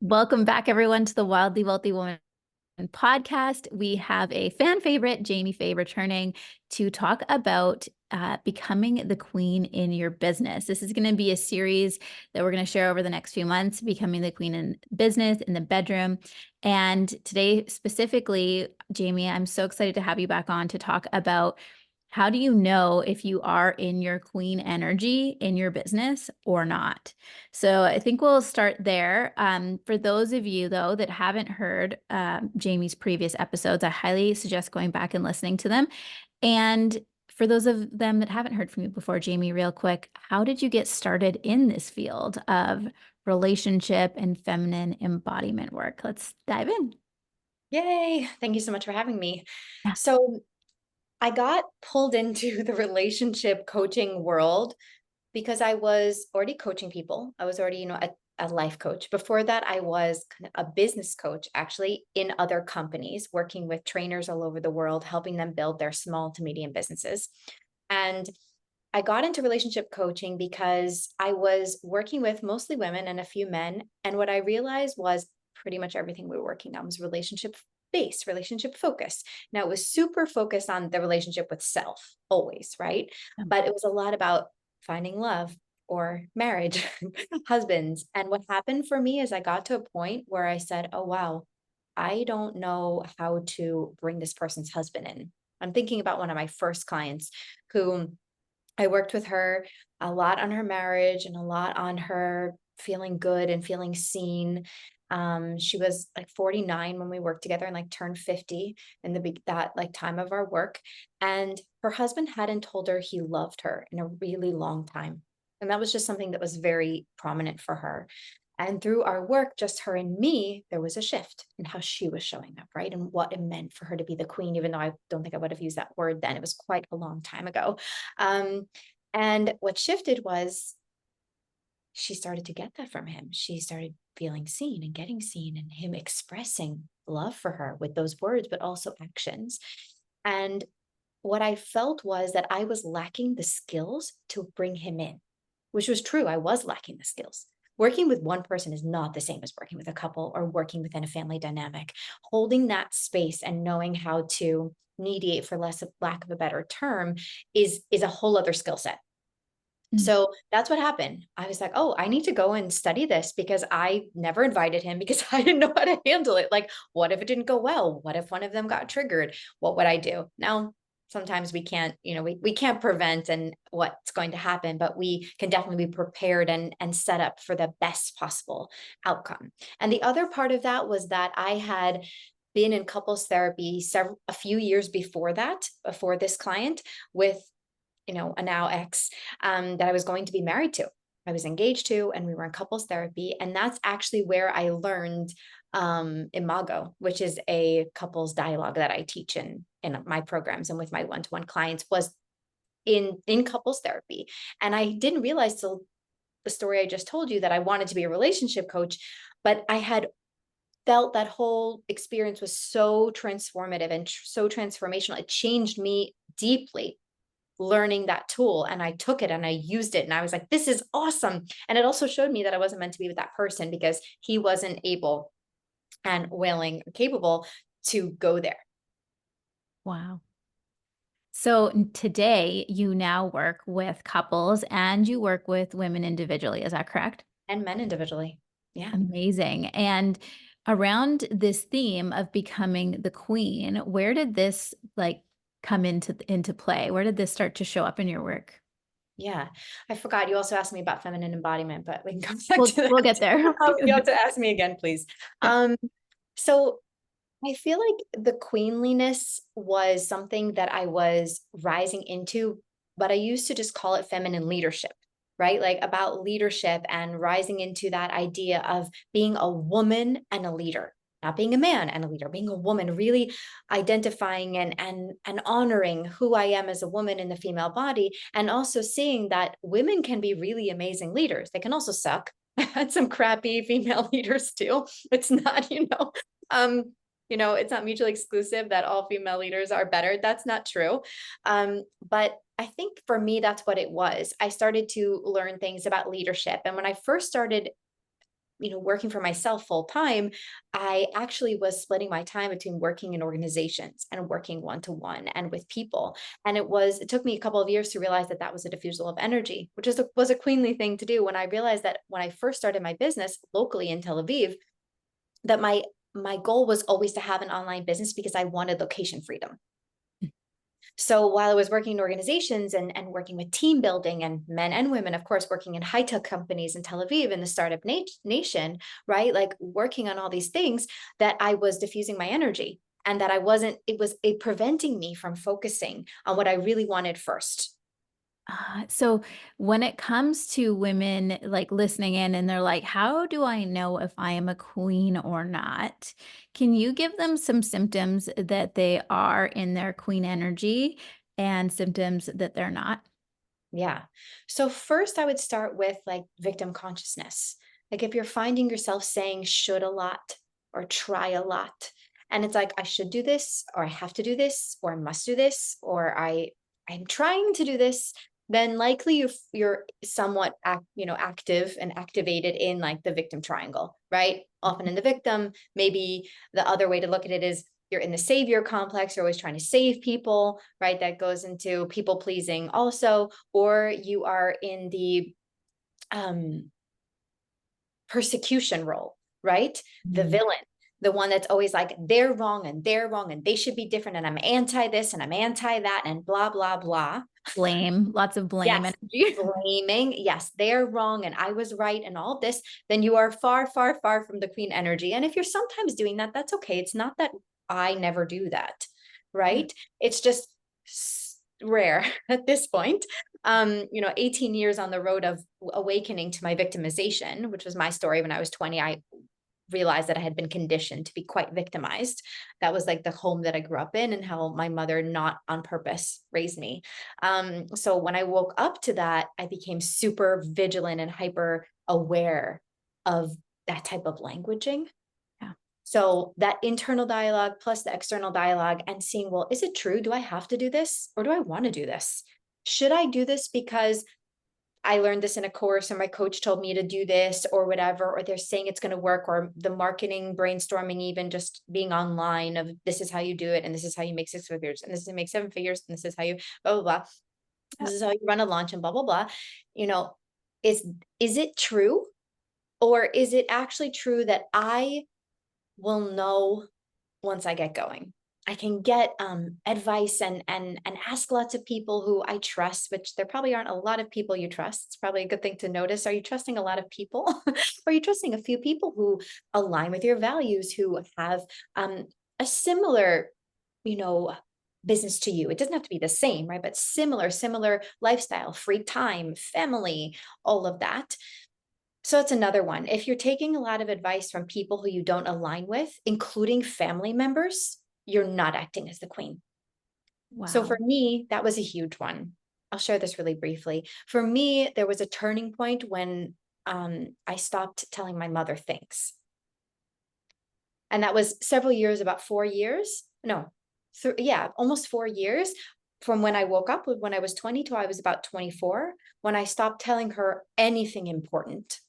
Welcome back, everyone, to the Wildly Wealthy Woman podcast. We have a fan favorite, Jamie Faye, returning to talk about becoming the queen in your business. This is going to be a series that we're going to share over the next few months, becoming the queen in business, in the bedroom. And today, specifically, Jamie, I'm so excited to have you back on to talk about how do you know if you are in your queen energy in your business or not? So I think we'll start there. For those of you, though, that haven't heard Jamie's previous episodes, I highly suggest going back and listening to them. And for those of them that haven't heard from you before, Jamie, real quick, how did you get started in this field of relationship and feminine embodiment work? Let's dive in. Yay. Thank you so much for having me. Yeah. So I got pulled into the relationship coaching world because I was already coaching people. I was already, a life coach. Before that, I was kind of a business coach, actually, in other companies, working with trainers all over the world, helping them build their small to medium businesses. And I got into relationship coaching because I was working with mostly women and a few men. And what I realized was pretty much everything we were working on was relationship based, relationship focused. Now, it was super focused on the relationship with self, always, right? But it was a lot about finding love or marriage, husbands. And what happened for me is I got to a point where I said, oh, wow, I don't know how to bring this person's husband in. I'm thinking about one of my first clients who I worked with her a lot on her marriage and a lot on her feeling good and feeling seen. She was like 49 when we worked together and like turned 50 in that like time of our work. And her husband hadn't told her he loved her in a really long time. And that was just something that was very prominent for her. And through our work, just her and me, there was a shift in how she was showing up, right? And what it meant for her to be the queen, even though I don't think I would have used that word then. It was quite a long time ago. Um, and what shifted was she started to get that from him. She started feeling seen and getting seen, and him expressing love for her with those words, but also actions. And what I felt was that I was lacking the skills to bring him in, which was true. I was lacking the skills. Working with one person is not the same as working with a couple or working within a family dynamic. Holding that space and knowing how to mediate, for lack of a better term, is a whole other skill set. Mm. So that's what happened. I was like, oh, I need to go and study this because I never invited him because I didn't know how to handle it. Like, what if it didn't go well? What if one of them got triggered? What would I do? Now, sometimes we can't, we can't prevent and what's going to happen, but we can definitely be prepared and set up for the best possible outcome. And the other part of that was that I had been in couples therapy a few years before that, before this client, with a now ex, that I was going to be married to. I was engaged to, and we were in couples therapy. And that's actually where I learned Imago, which is a couples dialogue that I teach in my programs and with my one-to-one clients, was in couples therapy. And I didn't realize till the story I just told you that I wanted to be a relationship coach, but I had felt that whole experience was so transformative and so transformational. It changed me deeply learning that tool, and I took it and I used it and I was like, this is awesome. And it also showed me that I wasn't meant to be with that person because he wasn't able and willing or capable to go there. Wow. So today you now work with couples and you work with women individually. Is that correct? And men individually. Yeah. Amazing. And around this theme of becoming the queen, where did this come into play? Where did this start to show up in your work? Yeah. I forgot you also asked me about feminine embodiment, but we can come back We'll to we'll get that. there. You have to ask me again, please. Yeah. So I feel like the queenliness was something that I was rising into, but I used to just call it feminine leadership, right? Like about leadership and rising into that idea of being a woman and a leader, not being a man and a leader, being a woman, really identifying and honoring who I am as a woman in the female body, and also seeing that women can be really amazing leaders. They can also suck. I had some crappy female leaders too. It's not, um, it's not mutually exclusive that all female leaders are better. That's not true. But I think for me, that's what it was. I started to learn things about leadership. And when I first started working for myself full time, I actually was splitting my time between working in organizations and working one-to-one and with people. And it took me a couple of years to realize that that was a diffusal of energy, which was a queenly thing to do. When I realized that when I first started my business locally in Tel Aviv, that my goal was always to have an online business because I wanted location freedom. So while I was working in organizations and working with team building and men and women, of course, working in high tech companies in Tel Aviv in the startup nation, right? Like working on all these things, that I was diffusing my energy, and that it was preventing me from focusing on what I really wanted first. So when it comes to women like listening in and they're like, how do I know if I am a queen or not? Can you give them some symptoms that they are in their queen energy and symptoms that they're not? Yeah. So first I would start with like victim consciousness. Like if you're finding yourself saying should a lot or try a lot, and it's like I should do this, or I have to do this, or I must do this, or I'm trying to do this, then likely you're somewhat active and activated in like the victim triangle, right? Often in the victim. Maybe the other way to look at it is you're in the savior complex, you're always trying to save people, right? That goes into people pleasing also. Or you are in the um, persecution role, right? The Mhm. villain, the one that's always like, they're wrong and they're wrong and they should be different. And I'm anti this and I'm anti that and blah, blah, blah. Blame, lots of blame Yes. energy. Blaming, yes, they're wrong and I was right and all this, then you are far, far, far from the queen energy. And if you're sometimes doing that, that's okay. It's not that I never do that, Yeah. right? It's just rare at this point. 18 years on the road of awakening to my victimization, which was my story when I was 20. I realized that I had been conditioned to be quite victimized. That was like the home that I grew up in and how my mother, not on purpose, raised me. So when I woke up to that, I became super vigilant and hyper aware of that type of languaging. Yeah. So that internal dialogue plus the external dialogue, and seeing, well, is it true? Do I have to do this, or do I want to do this? Should I do this because I learned this in a course and my coach told me to do this or whatever, or they're saying it's going to work, or the marketing brainstorming, even just being online of this is how you do it. And this is how you make 6 figures, and this is how you make 7 figures. And this is how you blah, blah, blah. Yeah. This is how you run a launch and blah, blah, blah. You know, is, is it true? Or is it actually true that I will know once I get going? I can get advice and ask lots of people who I trust, which there probably aren't a lot of people you trust. It's probably a good thing to notice. Are you trusting a lot of people? Or are you trusting a few people who align with your values, who have a similar, you know, business to you? It doesn't have to be the same, right? But similar lifestyle, free time, family, all of that. So it's another one. If you're taking a lot of advice from people who you don't align with, including family members, you're not acting as the queen. So for Wow. me, that was a huge one. I'll share this really briefly. For me, there was a turning point when I stopped telling my mother things. And that was several years, about 4 years. No, yeah, almost 4 years from when I woke up, when I was 20 to I was about 24, when I stopped telling her anything important,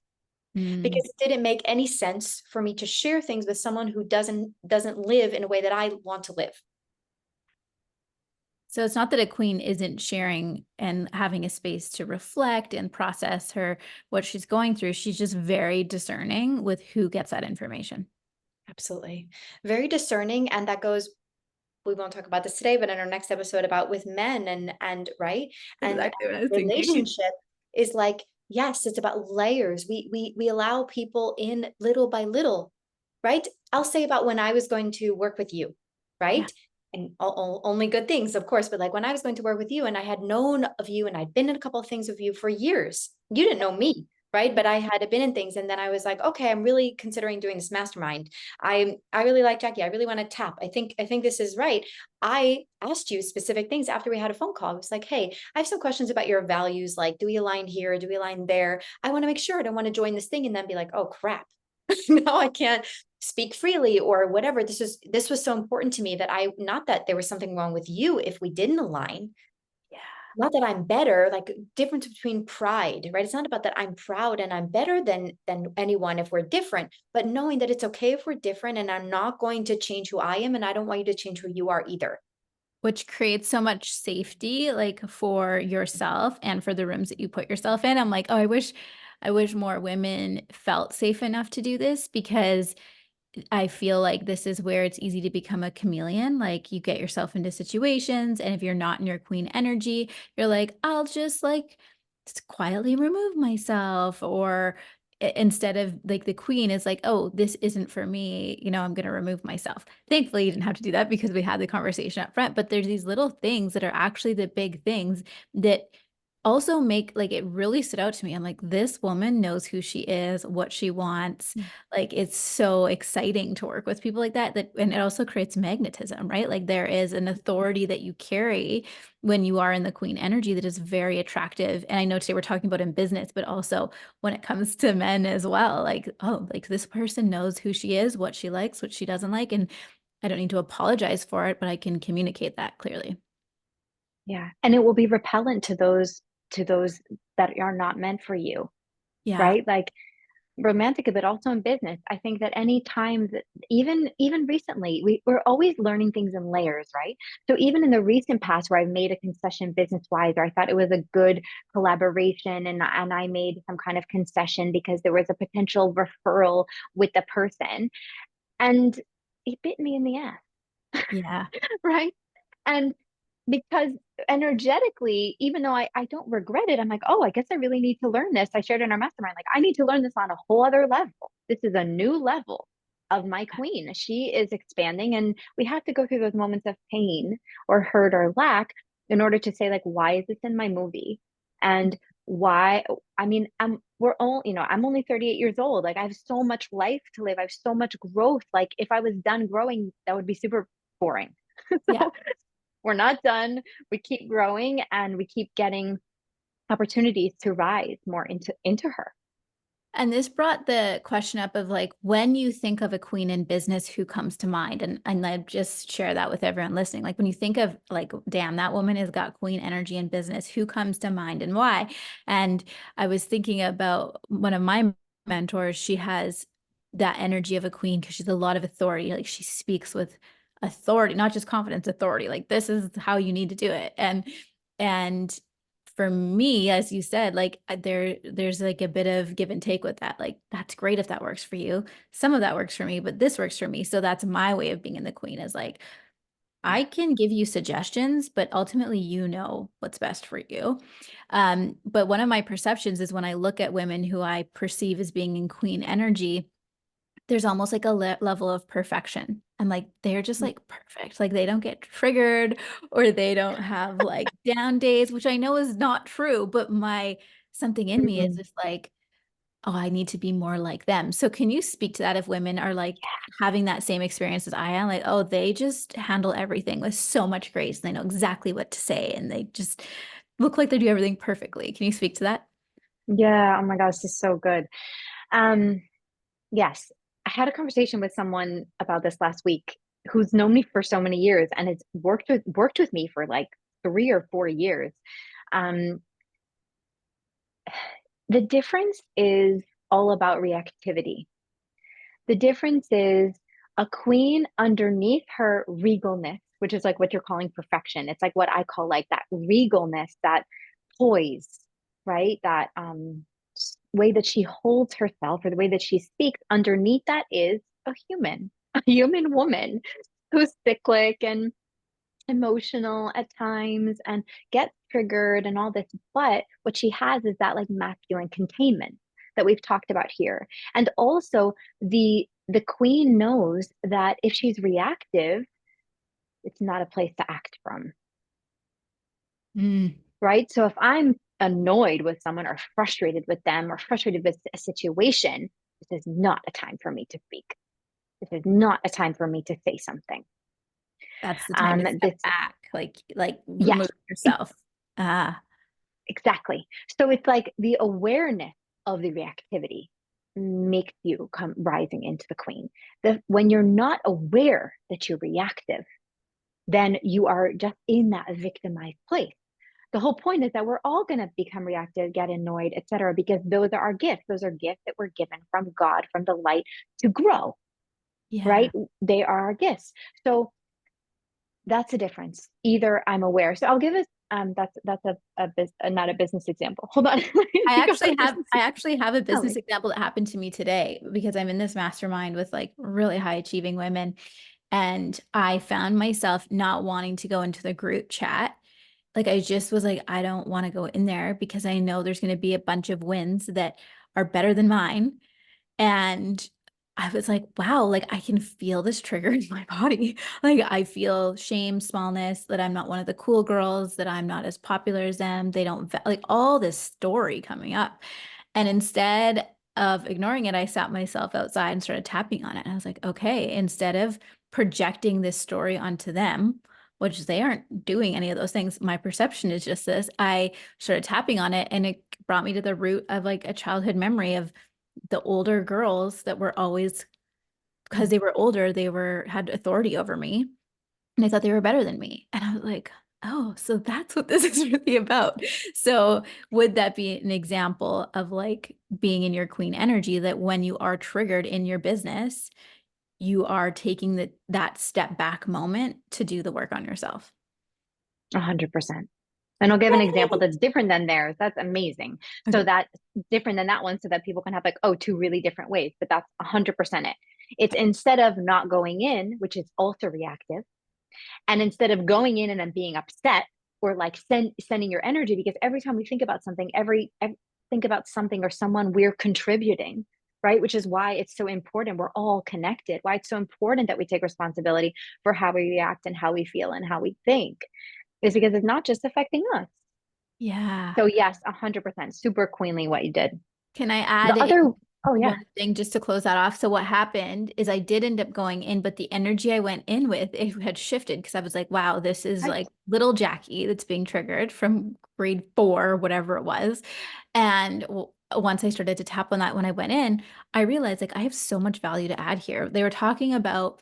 Mm. because it didn't make any sense for me to share things with someone who doesn't live in a way that I want to live. So it's not that a queen isn't sharing and having a space to reflect and process what she's going through. She's just very discerning with who gets that information. Absolutely. Very discerning. And that goes, we won't talk about this today, but in our next episode about with men and right. And Exactly what I was thinking. relationship is like, yes, it's about layers. We allow people in little by little, right? I'll say about when I was going to work with you, Yeah. right? And only good things, of course, but like when I was going to work with you and I had known of you and I'd been in a couple of things with you for years, you didn't know me, right? But I had been in things, and then I was like, okay, I'm really considering doing this mastermind. I really like Jackie. I really want to tap. I think this is right. I asked you specific things after we had a phone call. I was like, hey, I have some questions about your values. Like, do we align here? Do we align there? I want to make sure. I don't want to join this thing and then be like, oh crap. Now I can't speak freely or whatever. This was so important to me that not that there was something wrong with you if we didn't align, Yeah. not that I'm better, like difference between pride, right? It's not about that I'm proud and I'm better than anyone if we're different, but knowing that it's okay if we're different and I'm not going to change who I am and I don't want you to change who you are either. Which creates so much safety, like for yourself and for the rooms that you put yourself in. I'm like, oh, I wish more women felt safe enough to do this, because I feel like this is where it's easy to become a chameleon. Like you get yourself into situations, and if you're not in your queen energy, you're like, I'll just like quietly remove myself. Or instead of like the queen is like, oh, this isn't for me, I'm going to remove myself. Thankfully, you didn't have to do that because we had the conversation up front. But there's these little things that are actually the big things that also make, like, it really stood out to me. I'm like, this woman knows who she is, what she wants. Like, it's so exciting to work with people like that, and it also creates magnetism, right? Like there is an authority that you carry when you are in the queen energy that is very attractive. And I know today we're talking about in business, but also when it comes to men as well, like, oh, like this person knows who she is, what she likes, what she doesn't like. And I don't need to apologize for it, but I can communicate that clearly. Yeah. And it will be repellent to those that are not meant for you, Yeah. right? Like romantic, but also in business. I think that any time that even recently, we're always learning things in layers, right? So even in the recent past where I made a concession business wise, or I thought it was a good collaboration and I made some kind of concession because there was a potential referral with the person and it bit me in the ass, Yeah. right? And because energetically, even though I don't regret it, I'm like, oh, I guess I really need to learn this. I shared in our mastermind, like, I need to learn this on a whole other level. This is a new level of my queen. She is expanding, and we have to go through those moments of pain or hurt or lack in order to say, like, why is this in my movie? And why? I mean, we're all, I'm only 38 years old. Like, I have so much life to live. I have so much growth. Like, if I was done growing, that would be super boring. Yeah. So we're not done. We keep growing and we keep getting opportunities to rise more into her. And this brought the question up of like, when you think of a queen in business, who comes to mind? And I just share that with everyone listening. Like when you think of like, damn, that woman has got queen energy in business, who comes to mind and why? And I was thinking about one of my mentors. She has that energy of a queen because she's a lot of authority. Like she speaks with authority, not just confidence, authority. Like this is how you need to do it. And for me, as you said, like there's like a bit of give and take with that. Like that's great if that works for you. Some of that works for me, but this works for me. So that's my way of being in the queen, is like Yeah. I can give you suggestions, but ultimately you know what's best for you. But one of my perceptions is when I look at women who I perceive as being in queen energy, there's almost like a level of perfection. I'm like, they're just like perfect. Like they don't get triggered or they don't have like down days, which I know is not true, but my something in me is Mm-hmm. just like, oh, I need to be more like them. So can you speak to that if women are like having that same experience as I am? Like, oh, they just handle everything with so much grace. They know exactly what to say and they just look like they do everything perfectly. Can you speak to that? Yeah. Oh my gosh, this is so good. Um, yes. I had a conversation with someone about this last week who's known me for so many years and has worked with me for like 3 or 4 years. Um, the difference is all about reactivity. The difference is a queen underneath her regalness, which is like what you're calling perfection. It's like what I call like that regalness, that poise, right? That way that she holds herself or the way that she speaks. Underneath that is a human woman who's cyclic and emotional at times and gets triggered and all this. But what she has is that like masculine containment that we've talked about here. And also the queen knows that if she's reactive, it's not a place to act from, Mm, right? So if I'm annoyed with someone or frustrated with them or frustrated with a situation, this is not a time for me to speak. This is not a time for me to say something. that's the time to step This back, like Yes, remove yourself. Ah. exactly. So it's like the awareness of the reactivity makes you come rising into the queen. When you're not aware that you're reactive, then you are just in that victimized place. The whole point is that we're all going to become reactive, get annoyed, etc., because those are our gifts. Those are gifts that we're given from God, from the light to grow, Yeah. right? They are our gifts. So that's a difference. Either I'm aware. So I'll give us that's not a business example. Hold on. Let me think of a business I actually have a example. business example that happened to me today because I'm in this mastermind with like really high achieving women. And I found myself not wanting to go into the group chat. Like I just was like, I don't want to go in there because I know there's going to be a bunch of wins that are better than mine. And I was like, wow, like I can feel this trigger in my body. Like I feel shame, smallness, that I'm not one of the cool girls, that I'm not as popular as them. They don't like all this story coming up. And instead of ignoring it, I sat myself outside and started tapping on it. And I was like, okay, instead of projecting this story onto them, which they aren't doing any of those things, my perception is just this. I started tapping on it and it brought me to the root of like a childhood memory of the older girls that were always, because they were older, they were had authority over me and I thought they were better than me. And I was like, oh, so that's what this is really about. So would that be an example of like being in your queen energy, that when you are triggered in your business, you are taking that step back moment to do the work on yourself? 100%. And I'll give an example Yay. that's different than theirs. That's amazing. So Okay. that's different than that one, so that people can have like, oh, two really different ways. But that's 100% it. It's instead of not going in, which is also reactive, and instead of going in and then being upset or like sending your energy, because every time we think about something, think about something or someone, we're contributing, right? Which is why it's so important. We're all connected. Why it's so important that we take responsibility for how we react and how we feel and how we think, is because it's not just affecting us. Yeah. So yes, 100%, super queenly what you did. Can I The add other, oh yeah, one thing just to close that off? So what happened is I did end up going in, but the energy I went in with, it had shifted because I was like, wow, this is right. like little Jackie that's being triggered from grade 4 or whatever it was. And once I started to tap on that when I went in, I realized like I have so much value to add here. They were talking about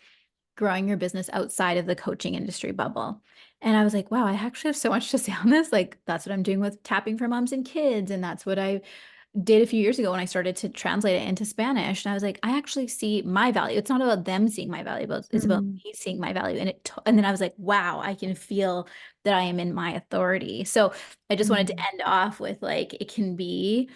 growing your business outside of the coaching industry bubble. And I was like, wow, I actually have so much to say on this. Like, that's what I'm doing with tapping for moms and kids. And that's what I did a few years ago when I started to translate it into Spanish. And I was like, I actually see my value. It's not about them seeing my value, but it's about Mm, me seeing my value. And then I was like, wow, I can feel that I am in my authority. So I just wanted to mm. end off with like, it can be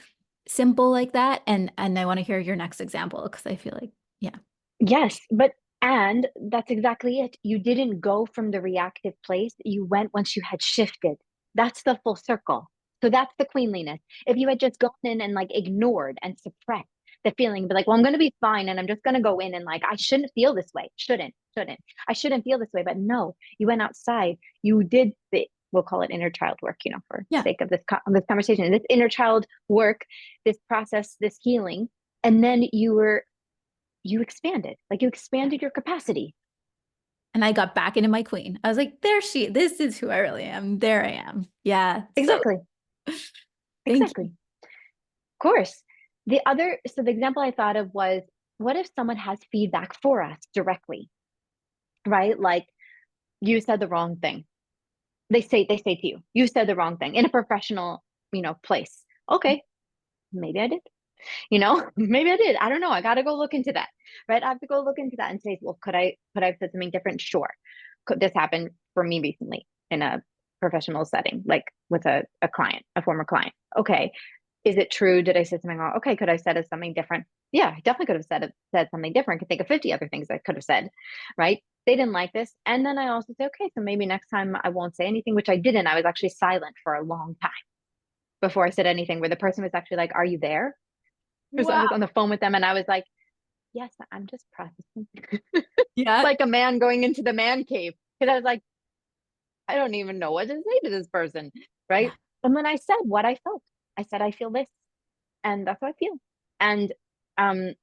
simple like that. And I want to hear your next example because I feel like, yeah. Yes, but and that's exactly it. You didn't go from the reactive place. You went once you had shifted. That's the full circle. So that's the queenliness. If you had just gone in and like ignored and suppressed the feeling, but like, well, I'm going to be fine and I'm just going to go in and like, I shouldn't feel this way. Shouldn't. I shouldn't feel this way. But no, you went outside. You did the, we'll call it inner child work, for Yeah. sake of this conversation, this inner child work, this process, this healing. And then you expanded, like you expanded your capacity. And I got back into my queen. I was like, this is who I really am. There I am. Yeah. So Exactly. thank Exactly. you. Of course. So the example I thought of was, what if someone has feedback for us directly, right? Like, you said the wrong thing. They say to you, you said the wrong thing in a professional, place. Okay, maybe I did. Maybe I did. I don't know. I got to go look into that, right? I have to go look into that and say, well, could I have said something different? Sure. Could this happen for me recently in a professional setting, like with a client, a former client? Okay. Is it true? Did I say something wrong? Okay. Could I have said something different? Yeah, I definitely could have said something different. I could think of 50 other things I could have said, right? They didn't like this. And then I also say, okay, so maybe next time I won't say anything, which I didn't. I was actually silent for a long time before I said anything, where the person was actually like, are you there? Because I Wow. was on the phone with them and I was like, yes, I'm just processing. Yeah. Like a man going into the man cave. Because I was like, I don't even know what to say to this person. Yeah. Right. And then I said what I felt. I said, I feel this. And that's how I feel. And um,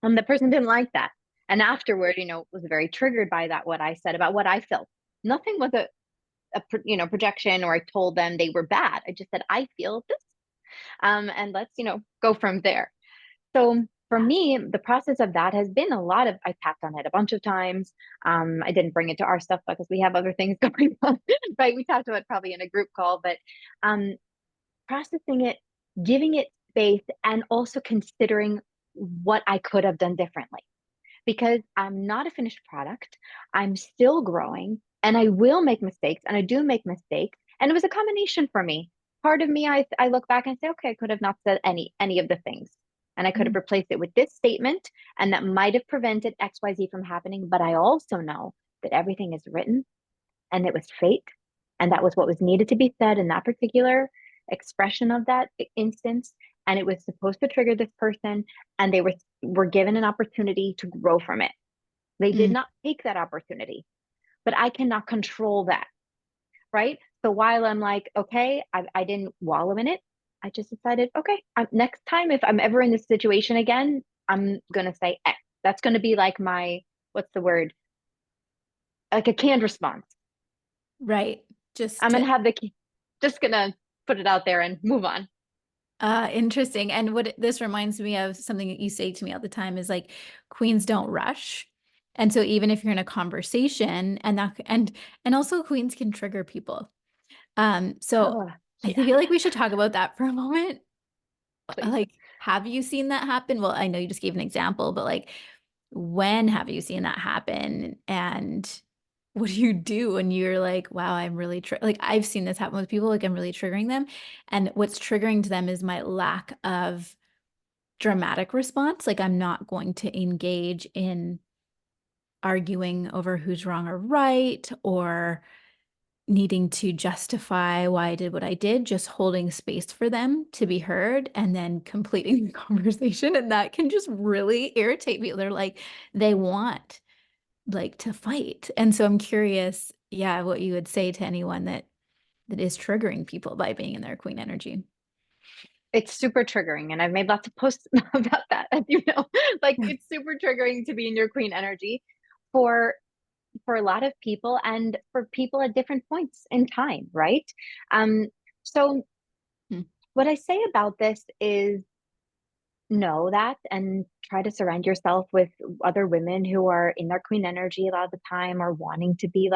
and the person didn't like that. And afterward, was very triggered by that, what I said about what I felt. Nothing was a projection, or I told them they were bad. I just said, I feel this. And let's, go from there. So for me, the process of that has been a lot of, I tapped on it a bunch of times. I didn't bring it to our stuff because we have other things going on, right? We talked about it probably in a group call, but um, processing it, giving it space, and also considering what I could have done differently. Because I'm not a finished product, I'm still growing, and I will make mistakes, and I do make mistakes. And it was a combination for me. Part of me, I look back and say, okay, I could have not said any of the things, and I could have Mm. replaced it with this statement, and that might have prevented XYZ from happening. But I also know that everything is written, and it was fate, and that was what was needed to be said in that particular expression of that instance, and it was supposed to trigger this person, and they were given an opportunity to grow from it. They did Mm. not take that opportunity, but I cannot control that, right? So while I'm like, okay, I didn't wallow in it, I just decided, okay, next time if I'm ever in this situation again, I'm gonna say X. That's gonna be like my, what's the word, like a canned response. Right. Just I'm to gonna have the just gonna put it out there and move on. interesting. And this reminds me of something that you say to me all the time is like queens don't rush. And so even if you're in a conversation and also queens can trigger people. So Oh, I yeah, feel like we should talk about that for a moment. please. Like, have you seen that happen? Well, I know you just gave an example, but like, when have you seen that happen? And what do you do when you're like, wow, I'm really like I've seen this happen with people, like I'm really triggering them. And what's triggering to them is my lack of dramatic response. Like I'm not going to engage in arguing over who's wrong or right or needing to justify why I did what I did, just holding space for them to be heard and then completing the conversation. And that can just really irritate people. They're like, they want like to fight. And so I'm curious, yeah, what you would say to anyone that is triggering people by being in their queen energy. It's super triggering, and I've made lots of posts about that, as you know. Like Yeah. it's super triggering to be in your queen energy for for a lot of people and for people at different points in time, right? Um, so Hmm. what I say about this is know that and try to surround yourself with other women who are in their queen energy a lot of the time or wanting to be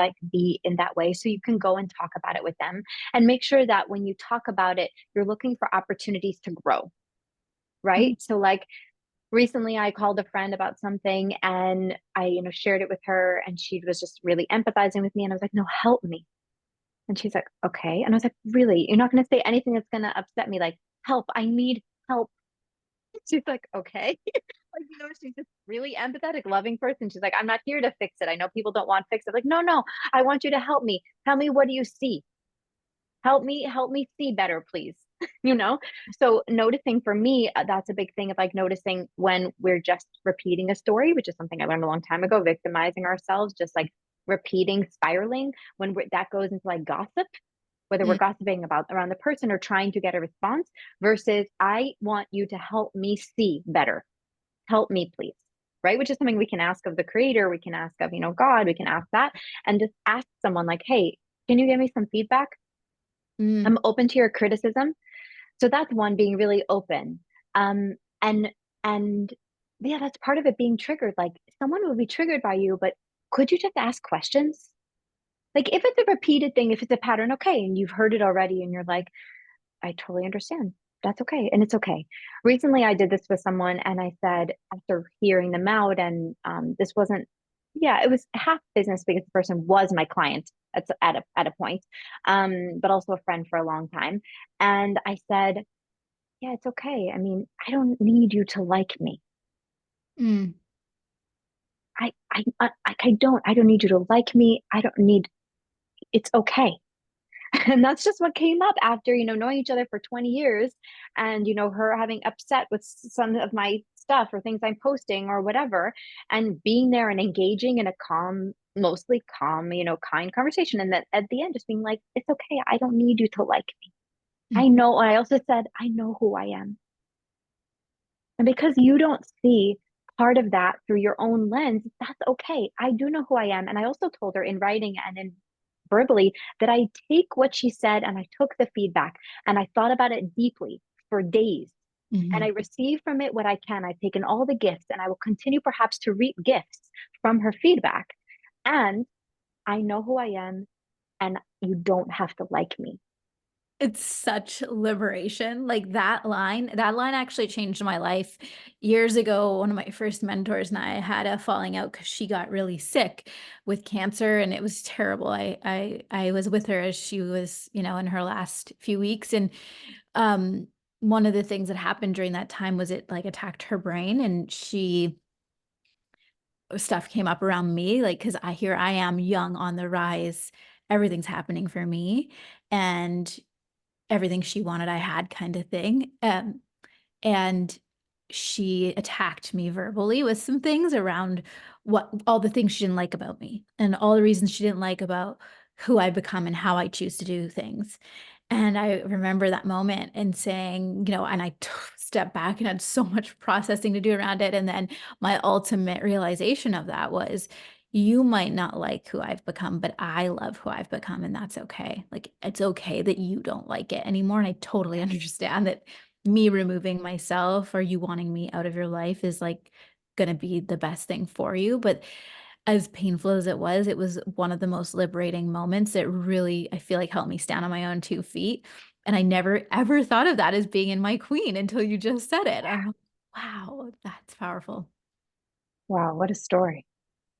in that way, so you can go and talk about it with them, and make sure that when you talk about it you're looking for opportunities to grow, right? Mm. So like recently I called a friend about something, and I shared it with her, and she was just really empathizing with me, and I was like, no, help me. And she's like, okay. And I was like, really, you're not going to say anything that's going to upset me, like help, I need help. She's like, okay. Like, she's just really empathetic, loving person. She's like, I'm not here to fix it. I know people don't want fix it. Like, no, no, I want you to help me. Tell me, what do you see? Help me see better, please. you know? So noticing for me, that's a big thing of like noticing when we're just repeating a story, which is something I learned a long time ago, victimizing ourselves, just like repeating, spiraling, when that goes into like gossip, whether we're Mm. gossiping about around the person or trying to get a response, versus I want you to help me see better. Help me, please. Right? Which is something we can ask of the creator, we can ask of, God, we can ask that, and just ask someone like, hey, can you give me some feedback? Mm. I'm open to your criticism. So that's one, being really open. Um, and and yeah, that's part of it, being triggered. Like someone will be triggered by you, but could you just ask questions? Like if it's a repeated thing, if it's a pattern, okay, and you've heard it already, and you're like, I totally understand. That's okay. And it's okay. Recently, I did this with someone, and I said, after hearing them out, and this wasn't, yeah, it was half business because the person was my client at a point, but also a friend for a long time. And I said, yeah, it's okay. I mean, I don't need you to like me. Mm. I don't need you to like me. I don't need, it's okay. And that's just what came up after, knowing each other for 20 years, and, her having upset with some of my stuff or things I'm posting or whatever, and being there and engaging in a calm, mostly calm, kind conversation. And that at the end, just being like, it's okay. I don't need you to like me. Mm. I know. And I also said, I know who I am. And because you don't see part of that through your own lens, that's okay. I do know who I am. And I also told her in writing and in verbally that I take what she said, and I took the feedback, and I thought about it deeply for days. and I Mhm. receive from it what I can. I've taken all the gifts, and I will continue perhaps to reap gifts from her feedback. And I know who I am, and you don't have to like me. It's such liberation. Like that line actually changed my life. Years ago, one of my first mentors and I had a falling out because she got really sick with cancer and it was terrible. I was with her as she was, you know, in her last few weeks. And um one of the things that happened during that time was it like attacked her brain and she stuff came up around me, like because I am young on the rise. Everything's happening for me. And everything she wanted I had kind of thing. And she attacked me verbally with some things around what all the things she didn't like about me and all the reasons she didn't like about who I become and how I choose to do things. And I remember that moment and saying, you know, and I stepped back and had so much processing to do around it. And then my ultimate realization of that was, you might not like who I've become, but I love who I've become, and that's okay. Like, it's okay that you don't like it anymore. And I totally understand that me removing myself or you wanting me out of your life is like going to be the best thing for you. But as painful as it was one of the most liberating moments that really, I feel like, helped me stand on my own 2 feet. And I never ever thought of that as being in my queen until you just said it. I'm like, wow, that's powerful. Wow, what a story.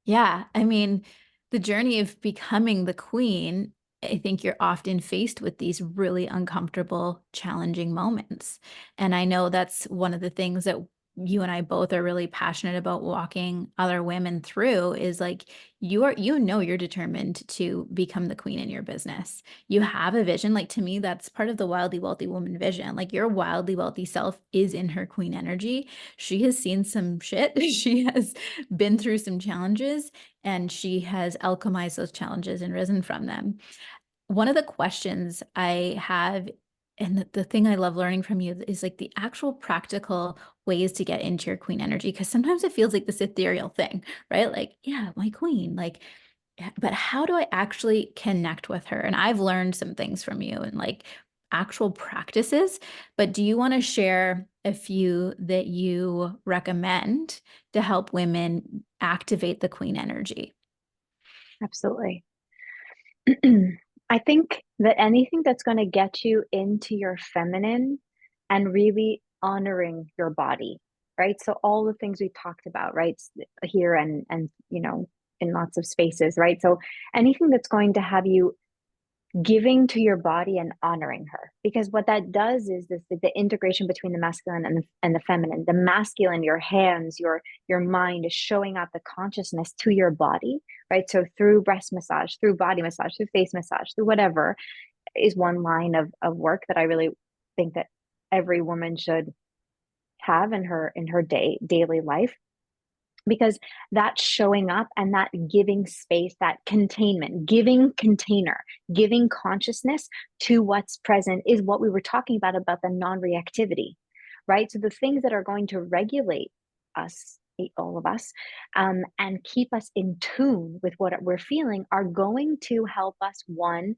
Yeah, I mean, the journey of becoming the queen, I think you're often faced with these really uncomfortable, challenging moments. And I know that's one of the things that you and I both are really passionate about walking other women through is like you know you're determined to become the queen in your business. You have a vision. Like to me, that's part of the wildly wealthy woman vision. Like your wildly wealthy self is in her queen energy. She has seen some shit. She has been through some challenges and she has alchemized those challenges and risen from them. One of the questions I have, and the thing I love learning from you is like the actual practical ways to get into your queen energy. Cause sometimes it feels like this ethereal thing, right? Like, yeah, my queen, like, but how do I actually connect with her? And I've learned some things from you and like actual practices, but do you want to share a few that you recommend to help women activate the queen energy? Absolutely. I think that anything that's going to get you into your feminine and really honoring your body, right? So all the things we talked about, right, here and you know, in lots of spaces, right? So anything that's going to have you giving to your body and honoring her, because what that does is this the integration between the masculine and the feminine. The masculine, your hands, your mind is showing out the consciousness to your body, right? So through breast massage, through body massage, through face massage, through whatever, is one line of work that I really think that every woman should have in her daily life, because that showing up and that giving space, that containment, giving container, giving consciousness to what's present is what we were talking about the non-reactivity, right? So the things that are going to regulate us, all of us, and keep us in tune with what we're feeling are going to help us, one,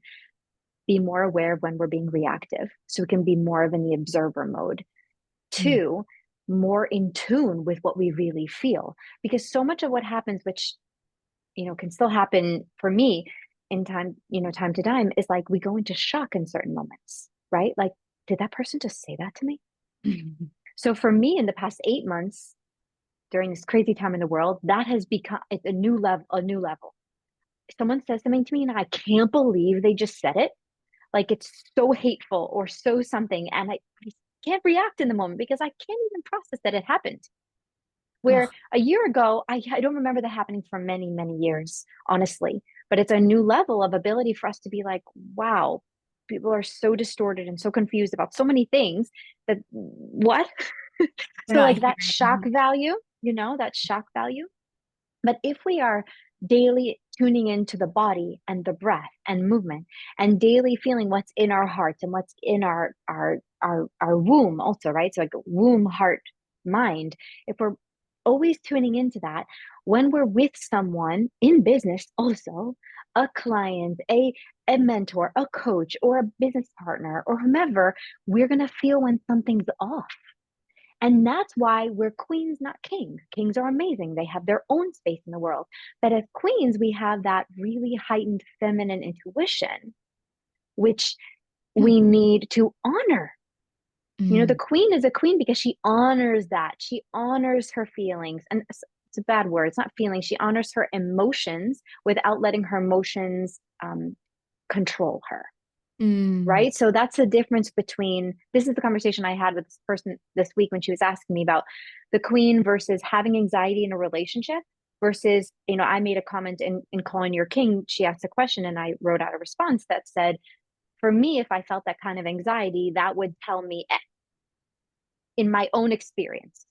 be more aware of when we're being reactive, so we can be more of in the observer mode. Mm. Two, more in tune with what we really feel, because so much of what happens, which you know can still happen for me in time, you know, time to time, is like we go into shock in certain moments, right? Like, did that person just say that to me? So for me, in the past 8 months, during this crazy time in the world, that has become, it's a new level, a new level. Someone says something to me and I can't believe they just said it, like it's so hateful or so something, and I can't react in the moment because I can't even process that it happened. Where Oh, a year ago, I don't remember that happening for many, many years, honestly. But it's a new level of ability for us to be like, wow, people are so distorted and so confused about so many things that what? they're So, not like that shock hearing. value, you know, that shock value. But if we are daily tuning into the body and the breath and movement and daily feeling what's in our hearts and what's in our womb also, right? So like womb, heart, mind, if we're always tuning into that, when we're with someone in business also, a client, a mentor, a coach, or a business partner, or whomever, we're going to feel when something's off. And that's why we're queens, not kings. Kings are amazing. They have their own space in the world. But as queens, we have that really heightened feminine intuition, which Hmm. we need to honor. You know, the Mm. queen is a queen because she honors that. She honors her feelings. And it's a bad word. It's not feelings. She honors her emotions without letting her emotions control her. Mm. Right. So that's the difference between, this is the conversation I had with this person this week when she was asking me about the queen versus having anxiety in a relationship versus, you know, I made a comment in calling your king. She asked a question and I wrote out a response that said, for me, if I felt that kind of anxiety, that would tell me in my own experience.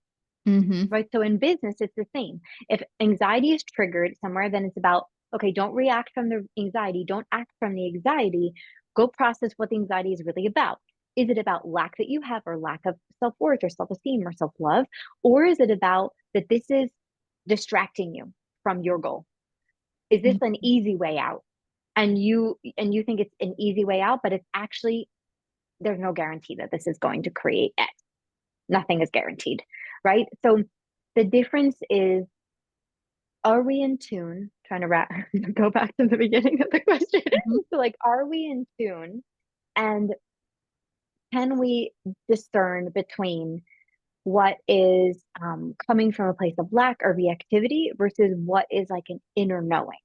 Mm-hmm. Right. So in business, it's the same. If anxiety is triggered somewhere, then it's about, okay, don't react from the anxiety, don't act from the anxiety, go process what the anxiety is really about. Is it about lack that you have or lack of self-worth or self-esteem or self-love? Or is it about that this is distracting you from your goal? Is this an easy way out? And you think it's an easy way out, but it's actually, there's no guarantee that this is going to create X. Nothing is guaranteed, right? So the difference is, are we in tune? Trying to go back to the beginning of the question. Mm-hmm. So, like, are we in tune? And can we discern between what is coming from a place of lack or reactivity versus what is like an inner knowing?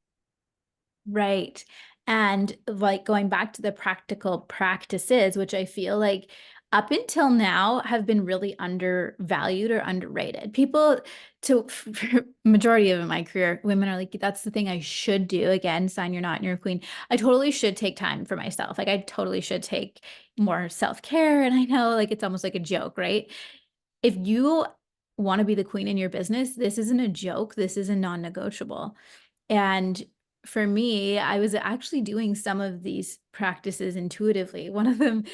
Right. And like going back to the practical practices, which I feel like up until now have been really undervalued or underrated. People, to for majority of my career, women are like, that's the thing I should do. Again, sign you're not and you're a queen. I totally should take time for myself. Like I totally should take more self-care. And I know like it's almost like a joke, right? If you want to be the queen in your business, this isn't a joke. This is a non-negotiable. And for me, I was actually doing some of these practices intuitively. One of them,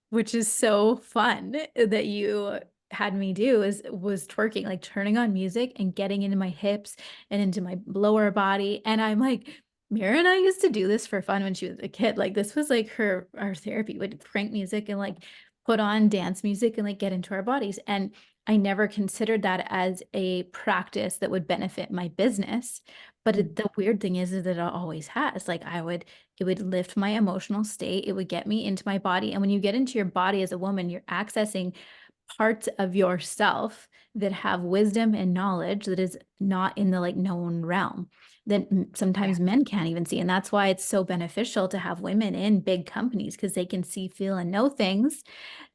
which is so fun that you had me do, is was twerking, like turning on music and getting into my hips and into my lower body. And I'm like, Mira and I used to do this for fun when she was a kid. Like this was like our therapy. Would crank music and like put on dance music and like get into our bodies. And I never considered that as a practice that would benefit my business. But the weird thing is that it always has. Like it would lift my emotional state. It would get me into my body. And when you get into your body as a woman, you're accessing parts of yourself that have wisdom and knowledge that is not in the like known realm that Yeah. sometimes men can't even see. And that's why it's so beneficial to have women in big companies because they can see, feel, and know things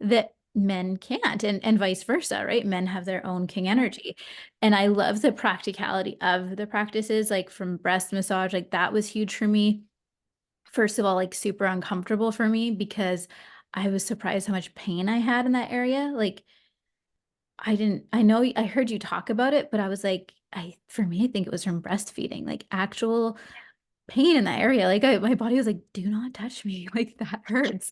that men can't, and vice versa, right? Men have their own king Yeah. energy. And I love the practicality of the practices, like from breast massage, like that was huge for me. First of all, like super uncomfortable for me because I was surprised how much pain I had in that area. Like I know I heard you talk about it, but I was like, for me, I think it was from breastfeeding, like actual pain in that area. Like my body was like, do not touch me. Like that hurts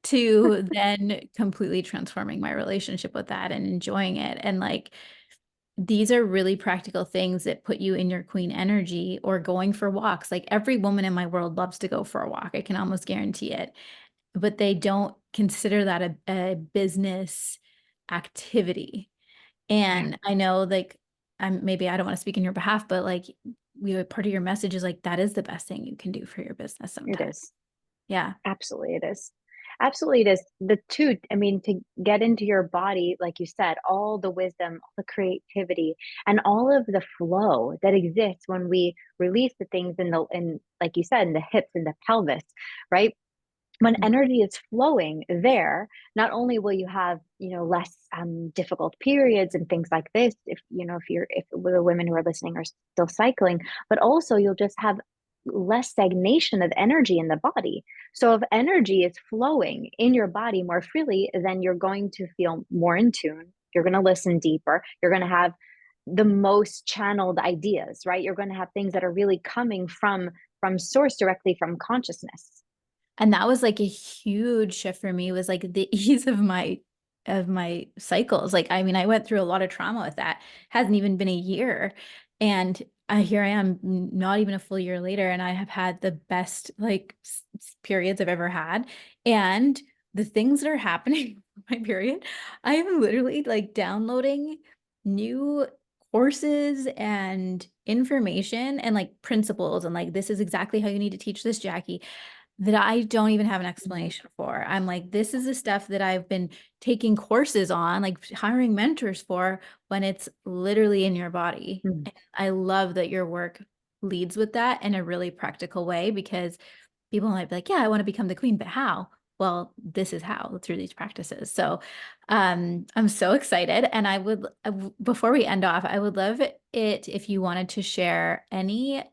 to then completely transforming my relationship with that and enjoying it. And like, these are really practical things that put you in your queen energy or going for walks. Like every woman in my world loves to go for a walk. I can almost guarantee it, but they don't consider that a business activity. Yeah. And I know like maybe I don't want to speak in your behalf, but like part of your message is like that is the best thing you can do for your business It sometimes. is. Yeah. Absolutely, it is. Absolutely, it is. The two, I mean, to get into your body, like you said, all the wisdom, all the creativity, and all of the flow that exists when we release the things like you said, in the hips and the pelvis, right? When energy is flowing there, not only will you have, less difficult periods and things like this, if the women who are listening are still cycling, but also you'll just have less stagnation of energy in the body. So if energy is flowing in your body more freely, then you're going to feel more in tune. You're going to listen deeper. You're going to have the most channeled ideas, right? You're going to have things that are really coming from source, directly from consciousness. And that was like a huge shift for me was like the ease of my cycles. Like I mean, I went through a lot of trauma with that. Hasn't even been a year. And here I am not even a full year later and I have had the best like periods I've ever had. And the things that are happening my period, I am literally like downloading new courses and information and like principles and like this is exactly how you need to teach this, Jackie, that I don't even have an explanation for. I'm like, this is the stuff that I've been taking courses on, like hiring mentors for when it's literally in your body. Mm. And I love that your work leads with that in a really practical way because people might be like, yeah, I want to become the queen, but how? Well, this is how through these practices. So I'm so excited. And I would, before we end off, I would love it if you wanted to share any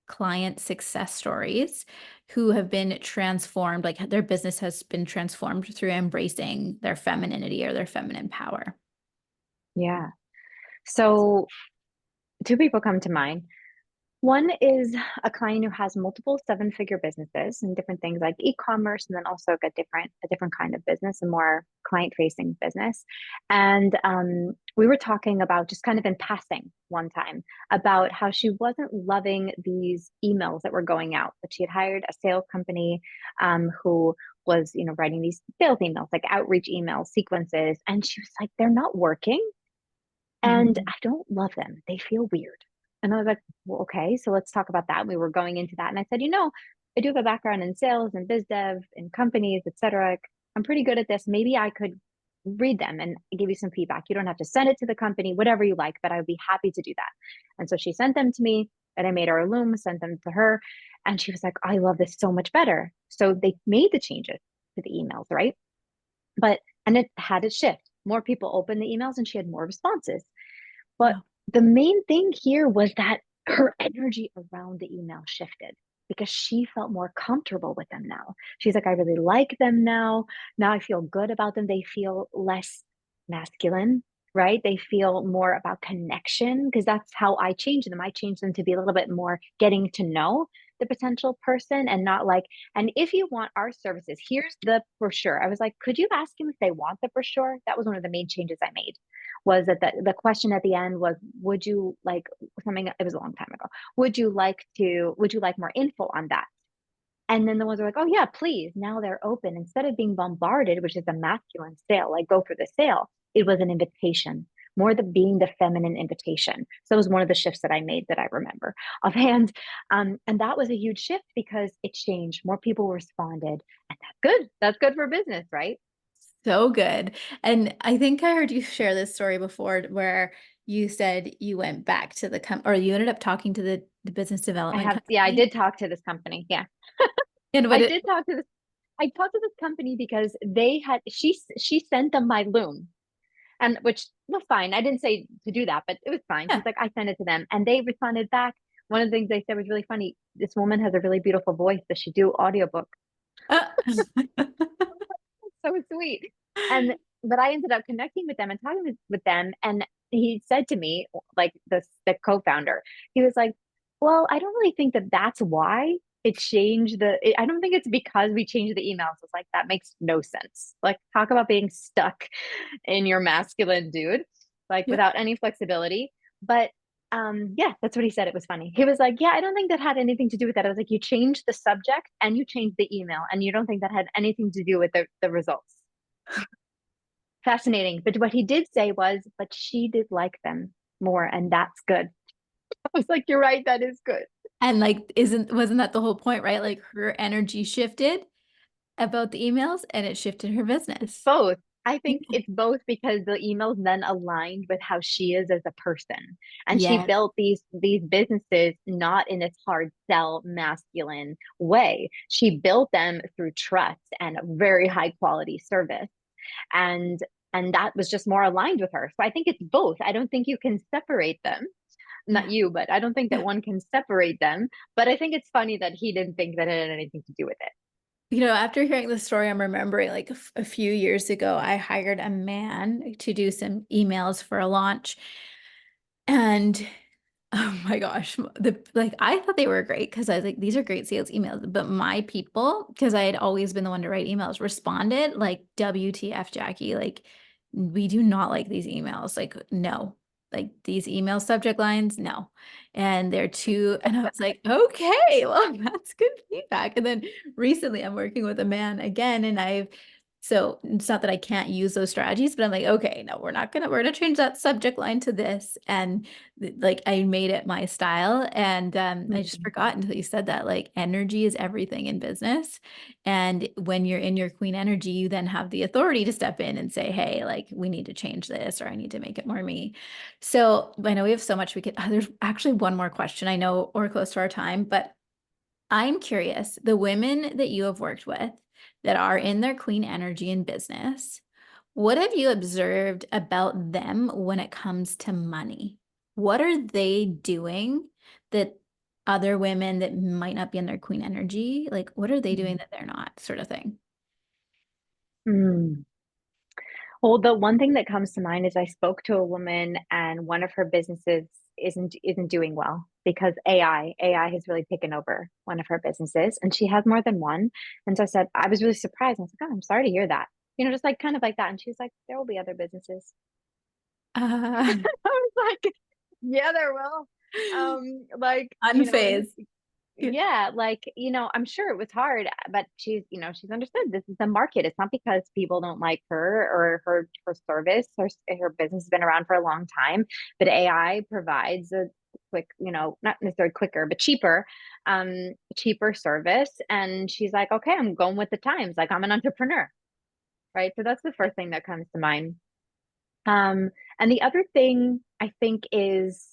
client success stories who have been transformed, like their business has been transformed through embracing their femininity or their feminine power. Yeah. So two people come to mind. One is a client who has multiple seven-figure businesses and different things like e-commerce, and then also a different kind of business, a more client-facing business. And we were talking about just kind of in passing one time about how she wasn't loving these emails that were going out. That she had hired a sales company who was, writing these sales emails, like outreach emails, sequences, and she was like, "They're not working, and Mhm. I don't love them. They feel weird." And I was like, well, okay, so let's talk about that. And we were going into that. And I said, I do have a background in sales and biz dev in companies, et cetera. I'm pretty good at this. Maybe I could read them and give you some feedback. You don't have to send it to the company, whatever you like, but I would be happy to do that. And so she sent them to me and I made her a loom, sent them to her. And she was like, I love this so much better. So they made the changes to the emails, right? And it had its shift. More people opened the emails and she had more responses. But Wow. the main thing here was that her energy around the email shifted because she felt more comfortable with them now. She's like, I really like them now. Now I feel good about them. They feel less masculine, right? They feel more about connection because that's how I change them. I change them to be a little bit more getting to know the potential person and not like, and if you want our services, here's the brochure. I was like, could you ask him if they want the brochure? That was one of the main changes I made. Was that the question at the end was, would you like something? It was a long time ago. Would you like more info on that? And then the ones are like, oh yeah, please. Now they're open. Instead of being bombarded, which is a masculine sale, like go for the sale, it was an invitation, more the being the feminine invitation. So it was one of the shifts that I made that I remember offhand. And that was a huge shift because it changed. More people responded. And that's good. That's good for business, right? So good. And I think I heard you share this story before where you said you went back to or you ended up talking to the business development I company. did talk to this company. Yeah. And what I it, did talk to this I talked to this company because she sent them my loom, and which was fine. I didn't say to do that, but it was fine. yeah. She's like, I sent it to them and they responded back. One of the things they said was really funny. This woman has a really beautiful voice. Does she do audiobook? Uh, So sweet. And but I ended up connecting with them and talking with them. And he said to me, like the co-founder, he was like, well, I don't really think that that's why it changed I don't think it's because we changed the emails. It's like, that makes no sense. Like, talk about being stuck in your masculine dude, like yeah. without any flexibility. But yeah, that's what he said. It was funny. He was like, yeah, I don't think that had anything to do with that. I was like, you changed the subject and you changed the email, and you don't think that had anything to do with the results. Fascinating. But what he did say was, but she did like them more, and that's good. I was like, you're right, that is good. And like, wasn't that the whole point, right? Like her energy shifted about the emails and it shifted her It's business. both. I think Yeah. it's both because the emails then aligned with how she is as a person. And she Yes. built these businesses not in this hard sell masculine way. She built them through trust and a very high quality service. And and that was just more aligned with her. So I think it's both. I don't think you can separate them. Not Yeah. you, but I don't think that one can separate them. But I think it's funny that he didn't think that it had anything to do with it. After hearing the story, I'm remembering like a few years ago, I hired a man to do some emails for a launch. And oh my gosh, I thought they were great because I was like, these are great sales emails. But my people, because I had always been the one to write emails, responded like, WTF, Jackie, like, we do not like these emails. Like, no, like these email subject lines, no. And they're too, and I was like, okay, well, that's good feedback. And then recently I'm working with a man again, and I've So it's not that I can't use those strategies, but I'm like, okay, no, we're gonna change that subject line to this. And like I made it my style. And I just Mhm. forgot until you said that, like energy is everything in business. And when you're in your queen energy, you then have the authority to step in and say, hey, like we need to change this, or I need to make it more me. So I know we have so much we could, there's actually one more question. I know we're close to our time, but I'm curious, the women that you have worked with that are in their queen energy in business, what have you observed about them when it comes to money? What are they doing that other women that might not be in their queen energy, like what are they doing that they're not, sort of thing? Mm. Well, the one thing that comes to mind is I spoke to a woman and one of her businesses isn't doing well because AI has really taken over one of her businesses and she has more than one. And so I said, I was really surprised. I was like, oh, I'm sorry to hear that. Just like kind of like that. And she was like, there will be other businesses. Uh, I was like, yeah, there will. Like, and unfazed. Yeah. yeah, like, I'm sure it was hard, but she's understood this is the market. It's not because people don't like her or her service. Her business has been around for a long time, but AI provides a quick, not necessarily quicker, but cheaper service. And she's like, okay, I'm going with the times. Like I'm an entrepreneur, right? So that's the first thing that comes to mind. Um, and the other thing I think is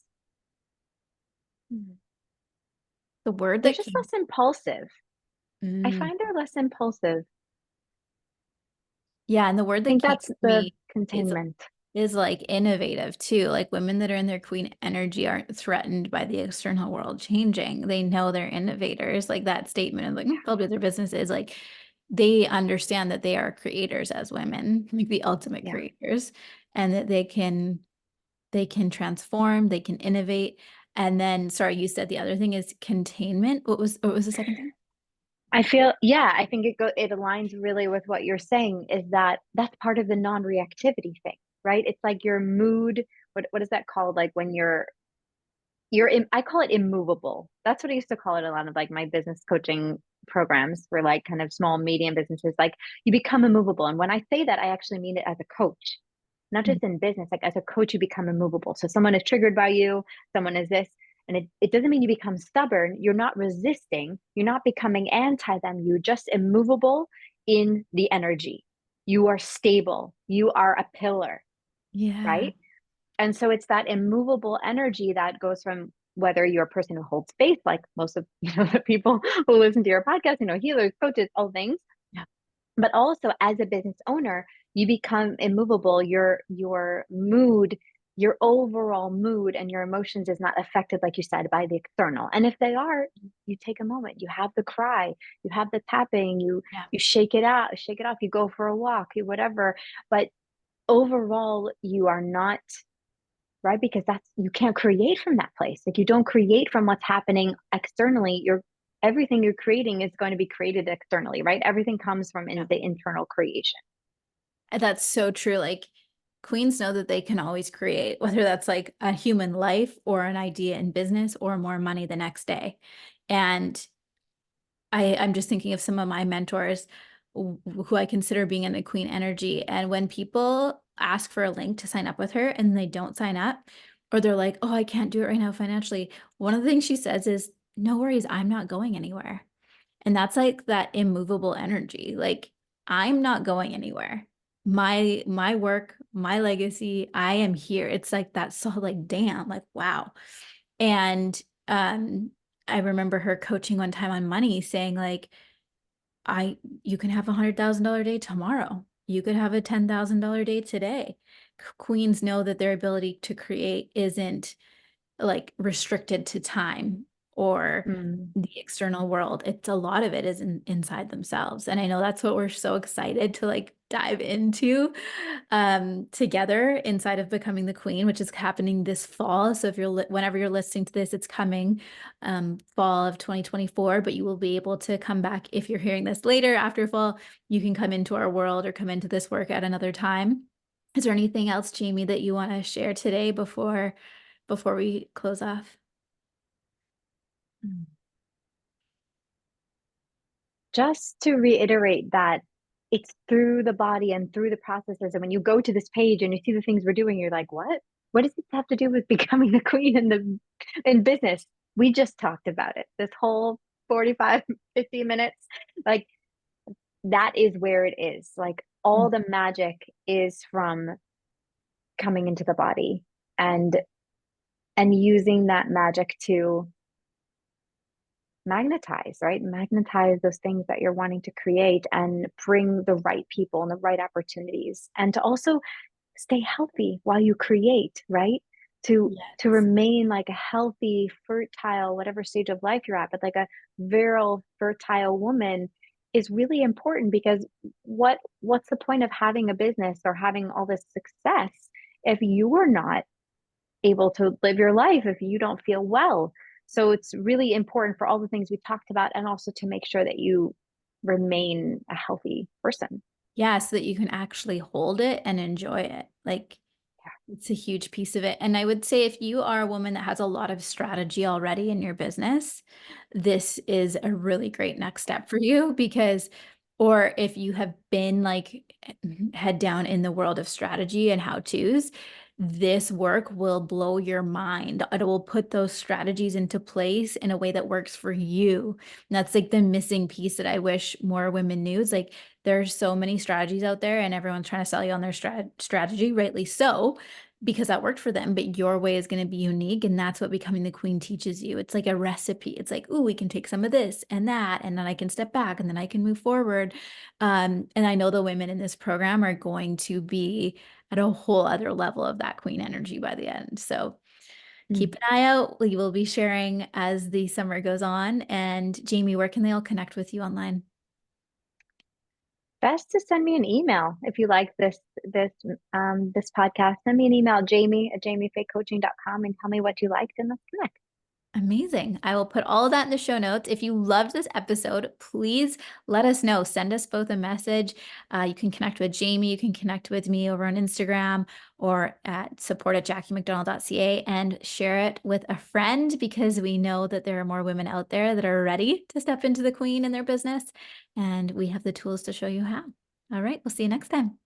The word they're that just came. less impulsive. I Mm. find they're less impulsive. Yeah, and the word I that think came that's to the me is containment. is like innovative too. Like women that are in their queen energy aren't threatened by the external world changing. They know they're innovators. Like that statement of like, they'll build their businesses. Like they understand that they are creators as women, like the ultimate Yeah. creators, and that they can transform, they can innovate. And then, sorry, you said the other thing is containment. What was the second thing? Yeah, I think it aligns really with what you're saying is that that's part of the non-reactivity thing, right? It's like your mood, what is that called? Like when I call it immovable. That's what I used to call it a lot of like my business coaching programs for like kind of small, medium businesses. Like you become immovable. And when I say that, I actually mean it as a coach, not Mm. just in business. Like as a coach, you become immovable. So someone is triggered by you, someone is this, and it doesn't mean you become stubborn. You're not resisting, you're not becoming anti them. You're just immovable in the energy. You are stable, you are a pillar, Yeah. right? And so it's that immovable energy that goes from whether you're a person who holds space, like most of the people who listen to your podcast, healers, coaches, all things, Yeah. but also as a business owner, you become immovable. Your mood, your overall mood and your emotions is not affected, like you said, by the external. And if they are, you take a moment, you have the cry, you have the tapping, Yeah. you shake it out, shake it off, you go for a walk, you whatever. But overall, you are not right because you can't create from that place. Like you don't create from what's happening externally. Everything you're creating is going to be created externally, right? Everything comes from Yeah. the internal creation. That's so true. Like queens know that they can always create, whether that's like a human life or an idea in business or more money the next day. And I'm just thinking of some of my mentors who I consider being in the queen energy. And when people ask for a link to sign up with her and they don't sign up, or they're like, oh, I can't do it right now financially. One of the things she says is, no worries, I'm not going anywhere. And that's like that immovable energy. Like I'm not going anywhere. My work, my legacy, I am here. It's like that so like damn, like wow. And I remember her coaching one time on money saying like you can have $100,000 day tomorrow. You could have a $10,000 day today. Queens know that their ability to create isn't like restricted to time or Mm. the external world. It's a lot of it is inside themselves. And I know that's what we're so excited to like dive into together inside of Becoming the Queen, which is happening this fall. So if whenever you're listening to this, it's coming fall of 2024, but you will be able to come back if you're hearing this later after fall, you can come into our world or come into this work at another time. Is there anything else, Jamie, that you want to share today before we close off? Just to reiterate that it's through the body and through the processes. And when you go to this page and you see the things we're doing, you're like, what? What does this have to do with becoming the queen in business? We just talked about it. This whole 45, 50 minutes, like that is where it is. Like all the magic is from coming into the body and using that magic to magnetize, right? Magnetize those things that you're wanting to create and bring the right people and the right opportunities. And to also stay healthy while you create, right? To Yes. remain like a healthy, fertile, whatever stage of life you're at, but like a virile, fertile woman is really important because what's the point of having a business or having all this success if you are not able to live your life, if you don't feel well? So it's really important for all the things we talked about and also to make sure that you remain a healthy person. Yeah, so that you can actually hold it and enjoy it. Like it's a huge piece of it. And I would say if you are a woman that has a lot of strategy already in your business, this is a really great next step for you because, or if you have been like head down in the world of strategy and how to's, this work will blow your mind. It will put those strategies into place in a way that works for you. And that's like the missing piece that I wish more women knew. It's like there's so many strategies out there and everyone's trying to sell you on their strategy, rightly so, because that worked for them, but your way is going to be unique. And that's what becoming the queen teaches you. It's like a recipe. It's like, oh, we can take some of this and that, and then I can step back and then I can move forward. And I know the women in this program are going to be at a whole other level of that queen energy by the end. So Mm. keep an eye out. We will be sharing as the summer goes on. And Jamie, where can they all connect with you online? Best to send me an email if you like this podcast. Send me an email, Jamie at jamiefaycoaching.com, and tell me what you liked and let's connect. Amazing. I will put all of that in the show notes. If you loved this episode, please let us know. Send us both a message. You can connect with Jamie. You can connect with me over on Instagram or at support@jackiemcdonald.ca and share it with a friend because we know that there are more women out there that are ready to step into the queen in their business. And we have the tools to show you how. All right. We'll see you next time.